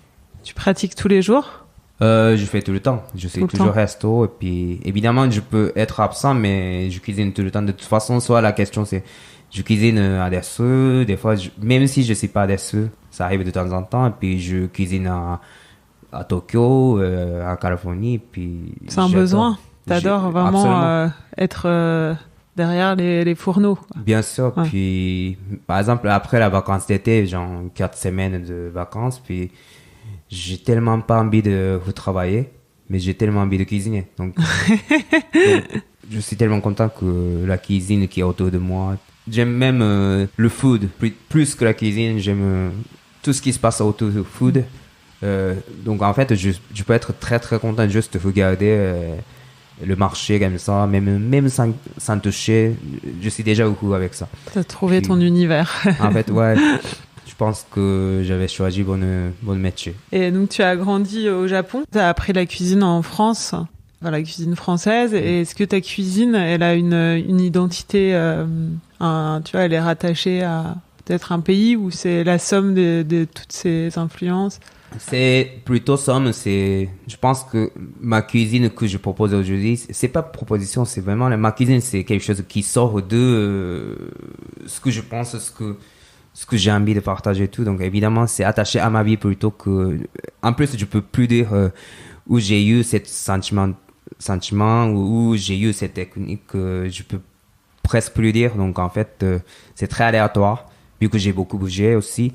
Tu pratiques tous les jours? Je fais tout le temps. Je suis toujours resto, et puis évidemment je peux être absent, mais je cuisine tout le temps. De toute façon, soit la question c'est je cuisine à Dessau, des fois même si je suis pas à Dessau, ça arrive de temps en temps, et puis je cuisine à Tokyo, en Californie, puis c'est un besoin. T'adores vraiment être derrière les fourneaux, quoi. Bien sûr. Ouais. Puis par exemple après la vacance d'été, genre 4 semaines de vacances, puis j'ai tellement pas envie de retravailler, mais j'ai tellement envie de cuisiner. Donc je suis tellement content que la cuisine qui est autour de moi. J'aime même le food, plus que la cuisine. J'aime tout ce qui se passe autour du food. Donc en fait, je peux être très très content juste de regarder le marché comme ça, même sans toucher. Je suis déjà au coup avec ça. T'as trouvé ton univers. En fait, ouais. Je pense que j'avais choisi bon métier. Et donc tu as grandi au Japon, tu as appris la cuisine en France, la cuisine française. Et est-ce que ta cuisine, elle a une identité, tu vois, elle est rattachée à peut-être un pays, ou c'est la somme de toutes ces influences? C'est plutôt somme. Je pense que ma cuisine que je propose aujourd'hui, c'est pas proposition, c'est vraiment ma cuisine, c'est quelque chose qui sort de ce que je pense, ce que j'ai envie de partager et tout. Donc évidemment c'est attaché à ma vie plutôt que, en plus je peux plus dire où j'ai eu ce sentiment où j'ai eu cette technique, je peux presque plus dire. Donc en fait c'est très aléatoire vu que j'ai beaucoup bougé aussi,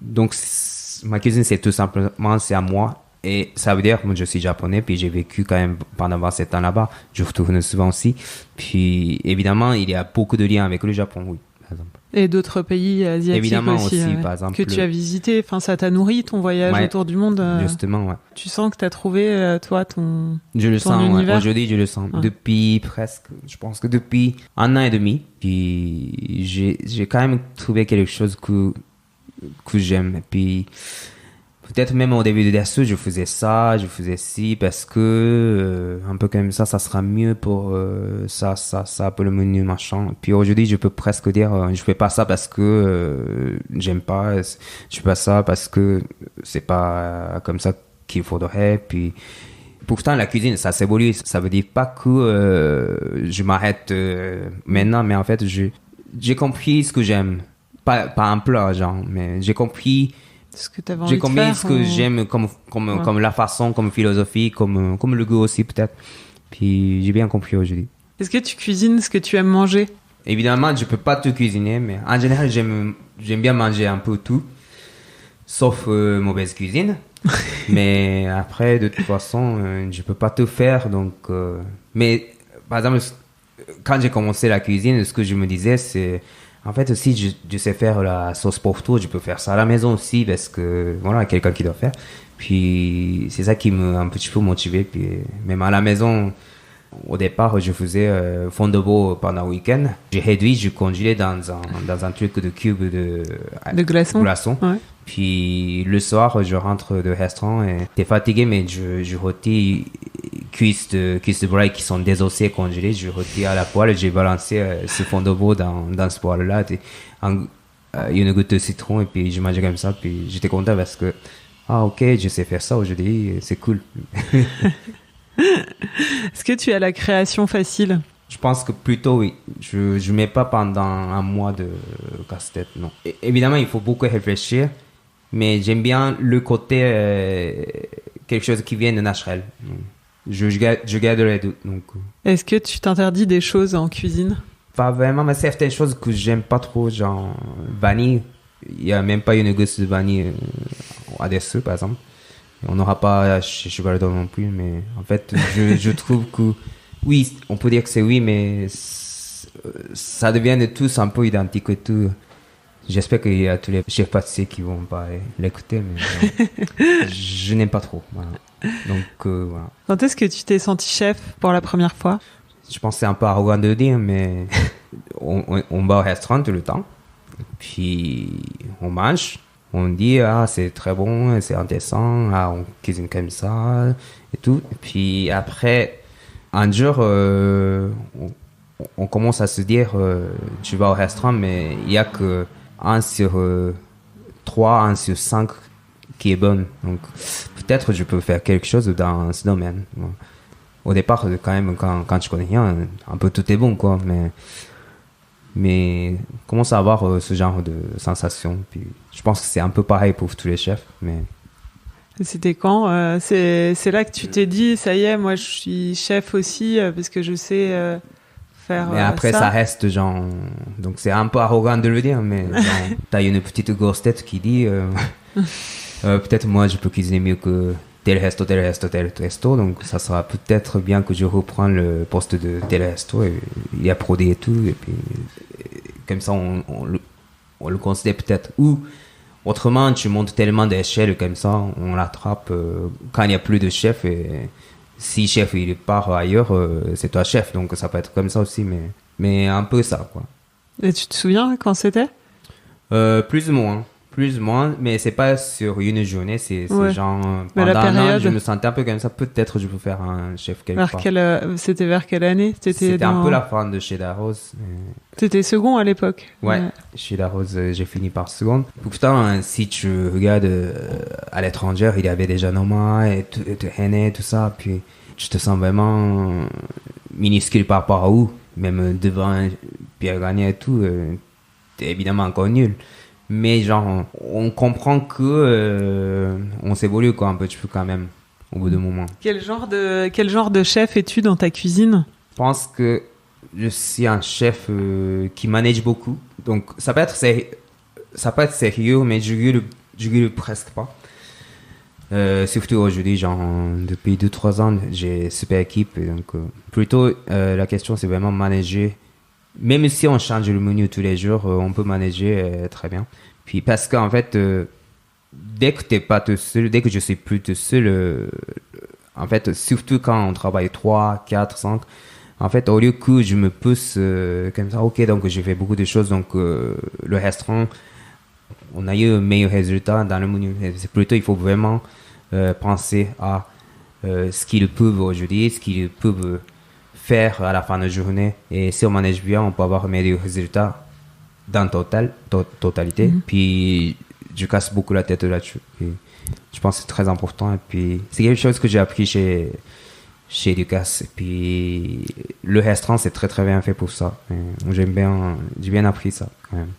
donc ma cuisine c'est tout simplement c'est à moi. Et ça veut dire que moi je suis japonais, puis j'ai vécu quand même pendant 27 ans là-bas, je retourne souvent aussi, puis évidemment il y a beaucoup de liens avec le Japon, oui, par exemple. Et d'autres pays asiatiques évidemment aussi, par exemple, que tu as visité. Enfin, ça t'a nourri ton voyage autour du monde. Justement, ouais. Tu sens que tu as trouvé, toi, ton Je le ton sens, univers. Ouais. Aujourd'hui, je le sens. Ouais. Depuis presque, je pense que depuis 1 an et demi, puis j'ai quand même trouvé quelque chose que j'aime. Et puis, peut-être même au début de Dessau, je faisais ci, parce que un peu comme ça sera mieux pour ça pour le menu machin. Puis aujourd'hui, je peux presque dire, je fais pas ça parce que j'aime pas, je fais pas ça parce que c'est pas comme ça qu'il faudrait. Puis pourtant, la cuisine, ça s'évolue. Ça veut dire pas que je m'arrête maintenant, mais en fait, j'ai compris ce que j'aime. Pas un plat, genre, mais j'ai compris ce que t'avais envie de faire. J'ai compris ce que j'aime comme la façon, comme philosophie, comme le goût aussi peut-être. Puis j'ai bien compris aujourd'hui. Est-ce que tu cuisines ce que tu aimes manger? Évidemment, je peux pas tout cuisiner, mais en général, j'aime bien manger un peu tout, sauf mauvaise cuisine. Mais après, de toute façon, je peux pas tout faire, donc. Mais par exemple, quand j'ai commencé la cuisine, ce que je me disais, c'est en fait aussi, je sais faire la sauce pour tout, je peux faire ça à la maison aussi, parce que voilà, quelqu'un qui doit faire. Puis c'est ça qui m'a un petit peu motivé. Puis même à la maison. Au départ, je faisais fond de veau pendant le week-end. J'ai réduit, je congelais dans un truc de cube de glaçons. Ouais. Puis le soir, je rentre de restaurant et t'es fatigué, mais je rôtis cuisses de braille qui sont désossées, congelées. Je rôtis à la poêle, j'ai balancé ce fond de veau dans ce poêle-là. Une goutte de citron et puis je mangeais comme ça. Puis j'étais content parce que, ok, je sais faire ça aujourd'hui, c'est cool. Est-ce que tu as la création facile? Je pense que plutôt oui. Je mets pas pendant un mois de casse-tête, non. Évidemment, il faut beaucoup réfléchir, mais j'aime bien le côté quelque chose qui vient de naturel. Je garde les deux. Donc. Est-ce que tu t'interdis des choses en cuisine? Pas vraiment, mais certaines choses que j'aime pas trop, genre vanille. Il y a même pas une gousse de vanille à dessous, par exemple. On n'aura pas chez Chocolatol non plus, mais en fait, je trouve que oui, on peut dire que c'est oui, mais ça devient de tous un peu identique et tout. J'espère qu'il y a tous les chefs pâtissiers qui vont pas l'écouter, mais je n'aime pas trop. Voilà. Donc voilà. Quand est-ce que tu t'es senti chef pour la première fois? Je pense que c'est un peu arrogant de le dire, mais on va au restaurant tout le temps, puis on mange. On dit, c'est très bon, c'est intéressant, on cuisine comme ça, et tout. Et puis après, un jour, on commence à se dire, tu vas au restaurant, mais il n'y a que 1 sur 3, 1 sur 5 qui est bon. Donc peut-être je peux faire quelque chose dans ce domaine. Bon. Au départ, quand même, quand tu connais rien, un peu tout est bon, quoi, mais commence à avoir ce genre de sensation. Puis je pense que c'est un peu pareil pour tous les chefs. Mais c'était quand c'est là que tu t'es dit, ça y est, moi je suis chef aussi parce que je sais faire mais après ça reste genre... Donc c'est un peu arrogant de le dire, mais t'as une petite grosse tête qui dit peut-être moi je peux cuisiner mieux que tel resto, donc ça sera peut-être bien que je reprends le poste de tel resto, et il y a prodé et tout, et puis comme ça on le considère peut-être. Ou autrement, tu montes tellement d'échelles comme ça, on l'attrape quand il n'y a plus de chef, et si chef il part ailleurs, c'est toi chef, donc ça peut être comme ça aussi, mais un peu ça, quoi. Et tu te souviens quand c'était? Plus ou moins, mais c'est pas sur une journée, c'est ouais. Genre mais pendant un an, je me sentais un peu comme ça, peut-être je peux faire un chef quelque part. C'était vers quelle année? C'était un peu la fin de Chez Darroze. T'étais second à l'époque? Ouais. Chez Darroze, j'ai fini par seconde. Pourtant, si tu regardes à l'étranger, il y avait déjà Noma et René, tout ça, puis tu te sens vraiment minuscule par rapport à où, même devant Pierre Gagné et tout, t'es évidemment encore nul. Mais genre, on comprend que on s'évolue, quoi, un petit peu quand même, au bout d'un moment. Quel genre de chef es-tu dans ta cuisine? Je pense que je suis un chef qui manage beaucoup. Donc ça peut être sérieux, mais je gueule presque pas. Surtout aujourd'hui, genre depuis 2-3 ans, j'ai super équipe. Et donc plutôt la question c'est vraiment manager. Même si on change le menu tous les jours, on peut manager très bien. Puis parce qu'en fait, dès que t'es pas tout seul, dès que je suis plus tout seul, en fait, surtout quand on travaille 3, 4, 5, en fait, au lieu que je me pousse comme ça, ok, donc j'ai fait beaucoup de choses, donc le restaurant, on a eu un meilleur résultat dans le menu. C'est plutôt, il faut vraiment penser à ce qu'ils peuvent aujourd'hui, ce qu'ils peuvent faire à la fin de la journée, et si on manage bien, on peut avoir un meilleur résultat dans totalité. Puis je casse beaucoup la tête là-dessus, et je pense que c'est très important, et puis c'est quelque chose que j'ai appris chez Lucas, et puis le restaurant c'est très très bien fait pour ça, et j'ai bien appris ça quand même.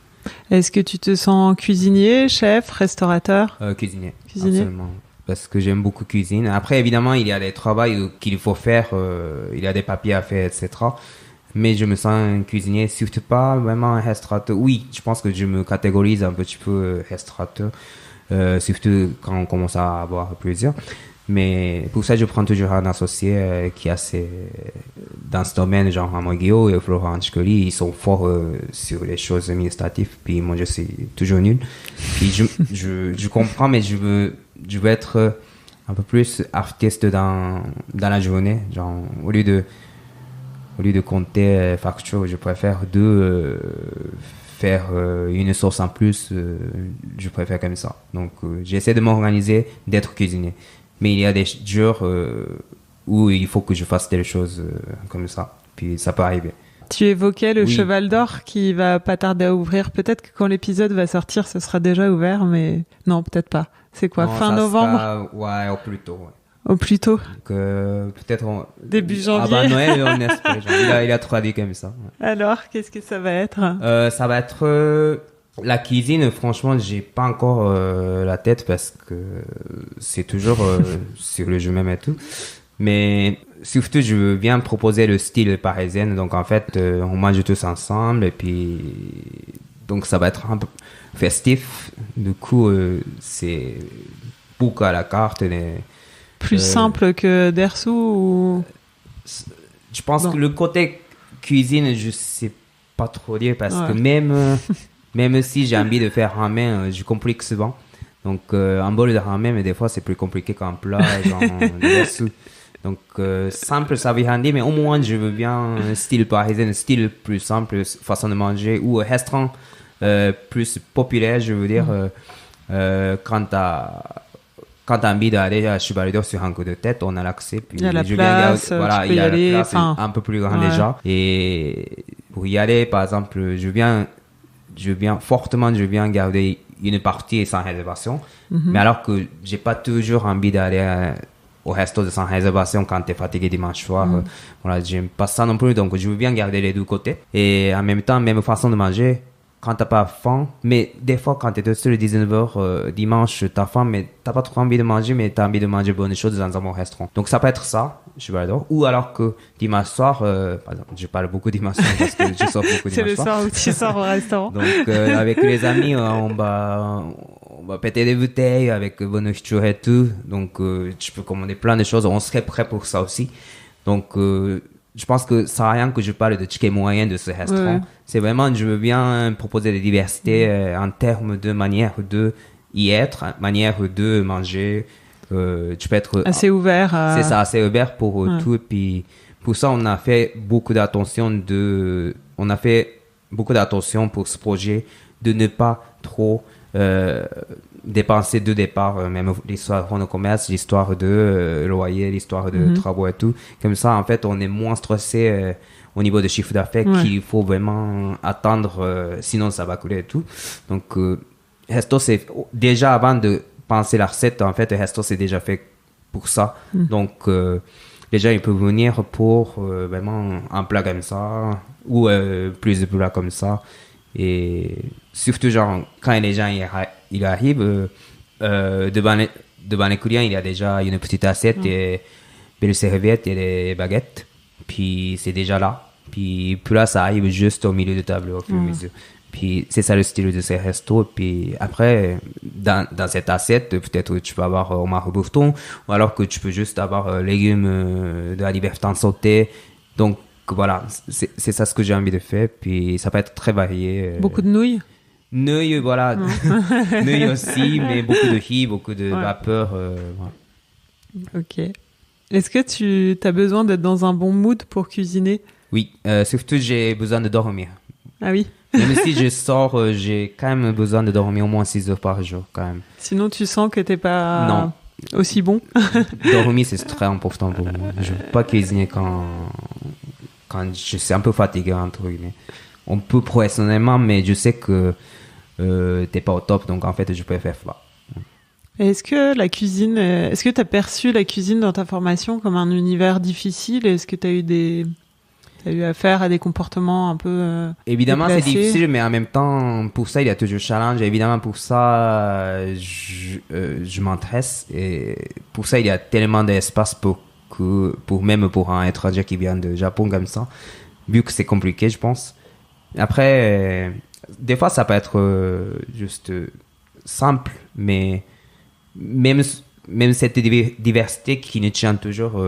Est-ce que tu te sens cuisinier, chef, restaurateur? Cuisinier, absolument. Parce que j'aime beaucoup cuisiner. Après, évidemment, il y a des travaux qu'il faut faire, il y a des papiers à faire, etc. mais je me sens un cuisinier, surtout pas vraiment un restaurateur. Oui, je pense que je me catégorise un petit peu restaurateur, surtout quand on commence à avoir plaisir. Mais pour ça, je prends toujours un associé qui est assez dans ce domaine, genre Amoguio et Florent Chicoli, ils sont forts sur les choses administratives, puis moi je suis toujours nul. Puis je comprends, mais je veux être un peu plus artiste dans la journée, genre au lieu de compter facture, je préfère faire une sauce en plus, je préfère comme ça. Donc j'essaie de m'organiser, d'être cuisinier. Mais il y a des jours où il faut que je fasse des choses comme ça. Puis ça peut arriver. Tu évoquais le Oui. Cheval d'Or qui va pas tarder à ouvrir. Peut-être que quand l'épisode va sortir, ce sera déjà ouvert, mais non, peut-être pas. C'est quoi, Non, fin ça novembre sera, ouais, au plus tôt. Ouais. au plus tôt? Donc, peut-être Début janvier. Avant Noël, on espère. Genre, il a traduit comme ça. Ouais. Alors, qu'est-ce que ça va être? Ça va être la cuisine. Franchement, j'ai pas encore la tête parce que c'est toujours sur le jeu même et tout. Mais surtout, je veux bien proposer le style parisien. Donc, en fait, on mange tous ensemble et puis donc ça va être un peu festif. Du coup, c'est beaucoup à la carte. Plus simple que Dersu ou... Je pense Non. que le côté cuisine, je sais pas trop dire parce Ouais. que même si j'ai envie de faire ramen, je complique souvent. Donc un bol de ramen, mais des fois c'est plus compliqué qu'un plat, genre des sous. Donc simple, ça veut rien dire, mais au moins je veux bien un style parisien, un style plus simple, façon de manger, ou un restaurant plus populaire, je veux dire, quand t'as envie d'aller à Cheval d'Or sur un coup de tête, on a l'accès. Puis Il y a la je place, viens, voilà, tu peux il y y a aller, la place enfin, un peu plus grand ouais. déjà. Et pour y aller, par exemple, je viens fortement garder une partie sans réservation. Mais alors que j'ai pas toujours envie d'aller au resto de sans réservation quand t'es fatigué dimanche soir. Voilà, j'aime pas ça non plus. Donc je veux bien garder les deux côtés. Et en même temps, même façon de manger. Quand t'as pas faim, mais des fois quand t'es sur le 19h dimanche, t'as faim, mais t'as pas trop envie de manger, mais t'as envie de manger bonnes choses dans un bon restaurant. Donc ça peut être ça, je l'adore. Ou alors que dimanche soir, par exemple, je parle beaucoup dimanche soir parce que je sors beaucoup C'est dimanche le soir. soir où tu sors au restaurant. Donc avec les amis, on va péter des bouteilles avec bonne nourriture et tout. Donc tu peux commander plein de choses, on serait prêt pour ça aussi. Donc je pense que ça sert à rien que je parle de ticket moyen de ce restaurant. Ouais. C'est vraiment, je veux bien proposer des diversités en termes de manière de y être, manière de manger. Tu peux être Assez ouvert. c'est ça, assez ouvert pour Ouais. tout. Et puis pour ça, on a fait beaucoup d'attention pour ce projet de ne pas trop dépenser de départ, même l'histoire de commerce, l'histoire de loyer, l'histoire de travaux et tout. Comme ça, en fait, on est moins stressé au niveau de chiffre d'affaires Ouais. qu'il faut vraiment attendre, sinon ça va couler et tout. Donc, Resto, c'est déjà avant de penser la recette, en fait, Resto, c'est déjà fait pour ça. Donc, les gens, ils peuvent venir pour vraiment un plat comme ça ou plus de plats comme ça. Et surtout, genre, quand les gens ils arrivent, devant les clients, il y a déjà une petite assiette et des serviettes et des baguettes. Puis c'est déjà là. Puis là, ça arrive juste au milieu de table au fur et à mesure. Puis c'est ça le style de ces restos. Puis après, dans cette assiette, peut-être tu peux avoir homard boufton, ou alors que tu peux juste avoir légumes de la liberté en sauté. Donc voilà, c'est ça ce que j'ai envie de faire. Puis ça peut être très varié. Beaucoup de nouilles. Nouilles, voilà. Nouilles aussi, mais beaucoup de riz, beaucoup de Ouais. vapeur. Voilà. Ok. Est-ce que tu as besoin d'être dans un bon mood pour cuisiner? Oui, surtout j'ai besoin de dormir. Ah oui. Même si je sors, j'ai quand même besoin de dormir au moins 6 heures par jour, quand même. Sinon, tu sens que t'es pas Non. aussi bon. Dormir, c'est très important pour moi. Je ne veux pas cuisiner quand je suis un peu fatigué, entre guillemets. On peut professionnellement, mais je sais que t'es pas au top, donc en fait, je préfère pas. Est-ce que tu as perçu la cuisine dans ta formation comme un univers difficile? Est-ce que tu as eu affaire à des comportements un peu Évidemment, c'est déplacés? difficile, mais en même temps, pour ça, il y a toujours challenge. Évidemment, pour ça, je m'intéresse. Et pour ça, il y a tellement d'espace pour même pour un étranger qui vient de Japon comme ça. vu que c'est compliqué, je pense. Après, des fois, ça peut être juste simple, mais même cette diversité qui nous tient toujours,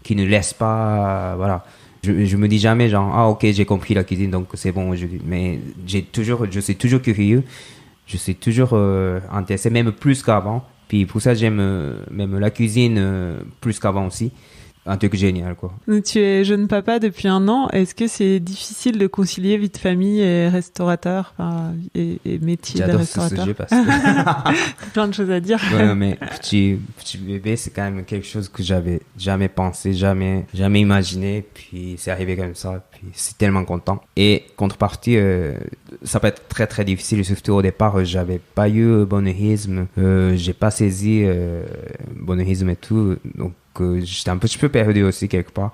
qui ne laisse pas, voilà. Je me dis jamais genre, ah ok, j'ai compris la cuisine, donc c'est bon. Mais je suis toujours curieux, je suis toujours intéressé, même plus qu'avant. Puis pour ça, j'aime même la cuisine plus qu'avant aussi. Un truc génial, quoi. Tu es jeune papa depuis 1 an. Est-ce que c'est difficile de concilier vie de famille et restaurateur, et métier de J'adore restaurateur? ce sujet parce que Plein de choses à dire. ouais, mais petit bébé, c'est quand même quelque chose que j'avais jamais pensé, jamais imaginé. Puis c'est arrivé comme ça. Puis c'est tellement content. Et contrepartie, ça peut être très très difficile. Surtout au départ, j'avais pas eu bonheurisme, j'ai pas saisi bonheurisme et tout. Donc j'étais un petit peu perdu aussi quelque part,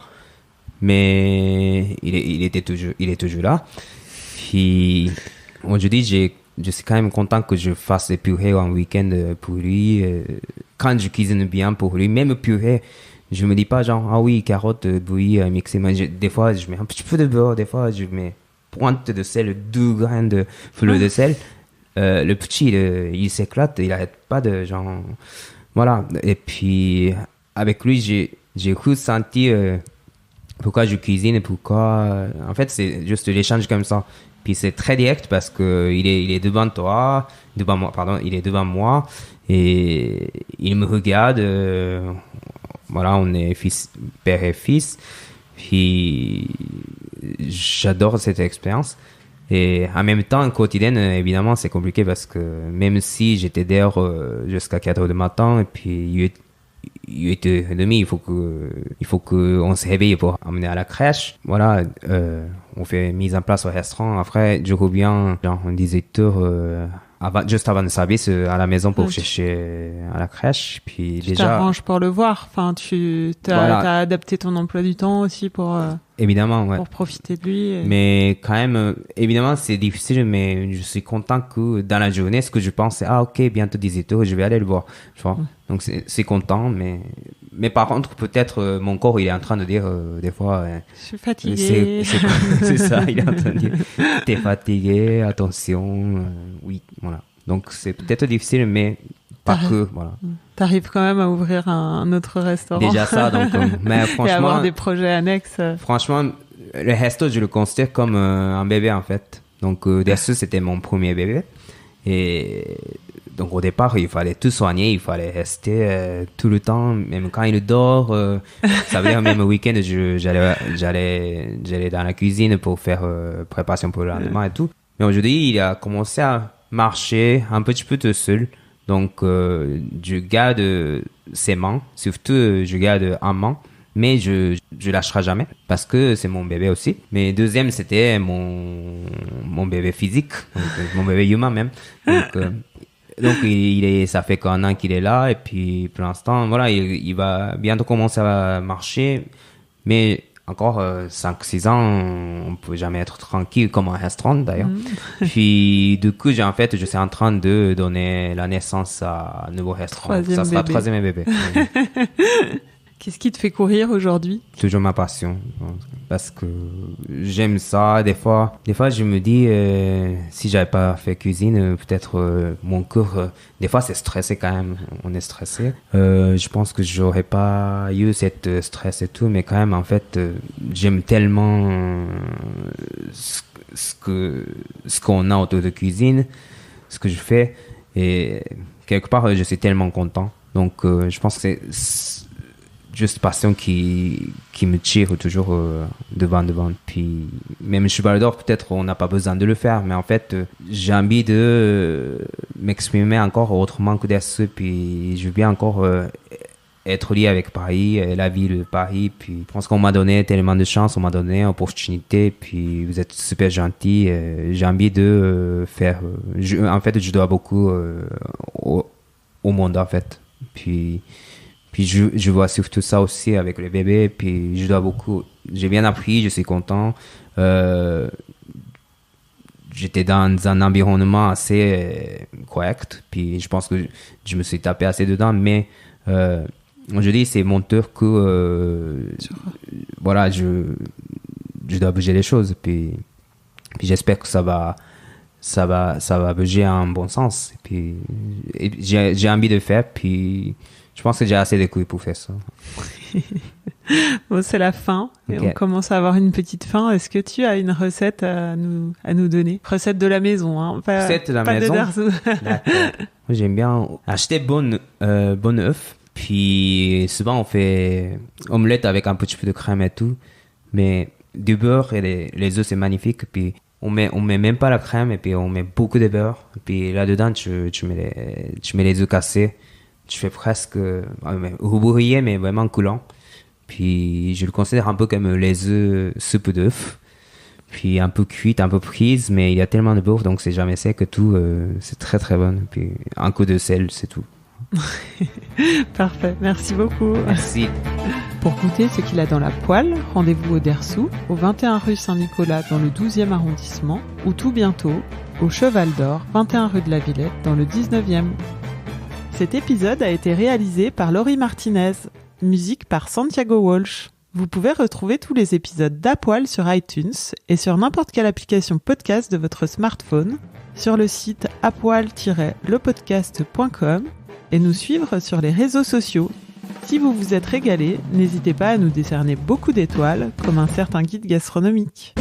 mais il est toujours là. Puis aujourd'hui, je suis quand même content que je fasse des purées en week-end pour lui. Quand je cuisine bien pour lui, même purée, je me dis pas genre ah oui, carottes bouillies mixées. Des fois je mets un petit peu de beurre, des fois je mets pointe de sel, 2 grains de fleur de sel. Le petit il s'éclate, il arrête pas de genre voilà. Et puis avec lui, j'ai ressenti pourquoi je cuisine et pourquoi. En fait, c'est juste l'échange comme ça. Puis c'est très direct parce que il est devant moi, il est devant moi et il me regarde. Voilà, on est père et fils. Puis j'adore cette expérience. Et en même temps, quotidienne, évidemment, c'est compliqué parce que même si j'étais dehors jusqu'à 4 heures du matin et puis 8h30, il faut que on se réveille pour amener à la crèche. Voilà, on fait mise en place au restaurant. Après, je reviens genre 18h juste avant le service à la maison pour chercher à la crèche. Puis tu déjà t'arranges pour le voir. Enfin, t'as adapté ton emploi du temps aussi pour évidemment, ouais. pour profiter de lui. Mais quand même, évidemment, c'est difficile, mais je suis content que dans la journée, ce que je pense, c'est ah ok, bientôt 18h, je vais aller le voir. Tu vois. Donc c'est content, mais par contre, peut-être mon corps, il est en train de dire des fois. Je suis fatigué. C'est ça, il est en train de dire t'es fatigué, attention, oui, voilà. Donc c'est peut-être difficile, mais pas que, voilà. T'arrives quand même à ouvrir un autre restaurant. Déjà ça, donc, mais franchement. Et avoir des projets annexes. Franchement, le resto, je le considère comme un bébé, en fait. Donc, DSE, c'était mon premier bébé. Et donc, au départ, il fallait tout soigner, il fallait rester tout le temps, même quand il dort. Ça veut dire, même le week-end, j'allais dans la cuisine pour faire préparation pour le lendemain et tout. Mais aujourd'hui, il a commencé à marcher un petit peu tout seul. Donc, je garde ses mains, surtout je garde un main, mais je lâcherai jamais parce que c'est mon bébé aussi. Mais deuxième, c'était mon bébé physique, donc, mon bébé humain même. Donc ça fait qu'1 an qu'il est là et puis pour l'instant, voilà, il va bientôt commencer à marcher, mais encore 5-6 ans, on ne peut jamais être tranquille comme un restaurant d'ailleurs. Puis du coup, je suis en train de donner la naissance à un nouveau restaurant. Ça sera le 3e bébé. Qu'est-ce qui te fait courir aujourd'hui? Toujours ma passion. Parce que j'aime ça. Des fois, je me dis, si j'avais pas fait cuisine, peut-être mon cœur, des fois c'est stressé quand même. On est stressé. Je pense que j'aurais pas eu cette stress et tout, mais quand même, en fait, j'aime tellement ce qu'on a autour de cuisine, ce que je fais. Et quelque part, je suis tellement content. Donc, je pense que c'est juste passion qui me tire toujours devant. Puis même chez Baldor, peut-être on n'a pas besoin de le faire, mais en fait, j'ai envie de m'exprimer encore autrement que DSE. Puis je veux bien encore être lié avec Paris, la ville de Paris. Puis je pense qu'on m'a donné tellement de chance, on m'a donné une opportunité. Puis vous êtes super gentil. J'ai envie de faire. En fait, je dois beaucoup au monde, en fait. Puis je vois surtout ça aussi avec le bébé. Puis je dois beaucoup. J'ai bien appris, je suis content. J'étais dans un environnement assez correct. Puis je pense que je me suis tapé assez dedans. Mais je dis, c'est mon tour que voilà, je dois bouger les choses. Puis j'espère que ça va bouger en bon sens. Et j'ai envie de faire. Puis je pense que j'ai assez de couilles pour faire ça. Bon, c'est la fin. Et Okay. on commence à avoir une petite fin. Est-ce que tu as une recette à nous donner? Recette de la maison, hein. Recette de la pas maison? Darzo. D'accord. Moi, j'aime bien acheter bon œuf. Puis souvent, on fait omelette avec un petit peu de crème et tout. Mais du beurre et les œufs, c'est magnifique. Puis on met même pas la crème et puis on met beaucoup de beurre. Et puis là-dedans, tu mets les œufs cassés. Tu fais presque rouillé, mais vraiment coulant. Puis je le considère un peu comme les œufs soupe d'œufs. Puis un peu cuite, un peu prise, mais il y a tellement de beurre, donc c'est jamais sec que tout. C'est très très bon. Puis un coup de sel, c'est tout. Parfait, merci beaucoup. Merci. Pour goûter ce qu'il a dans la poêle, rendez-vous au Dersou, au 21 rue Saint-Nicolas dans le 12e arrondissement, ou tout bientôt, au Cheval d'Or, 21 rue de la Villette dans le 19e. Cet épisode a été réalisé par Laurie Martinez, musique par Santiago Walsh. Vous pouvez retrouver tous les épisodes d'Apoil sur iTunes et sur n'importe quelle application podcast de votre smartphone, sur le site apoil-lepodcast.com et nous suivre sur les réseaux sociaux. Si vous vous êtes régalé, n'hésitez pas à nous décerner beaucoup d'étoiles, comme un certain guide gastronomique.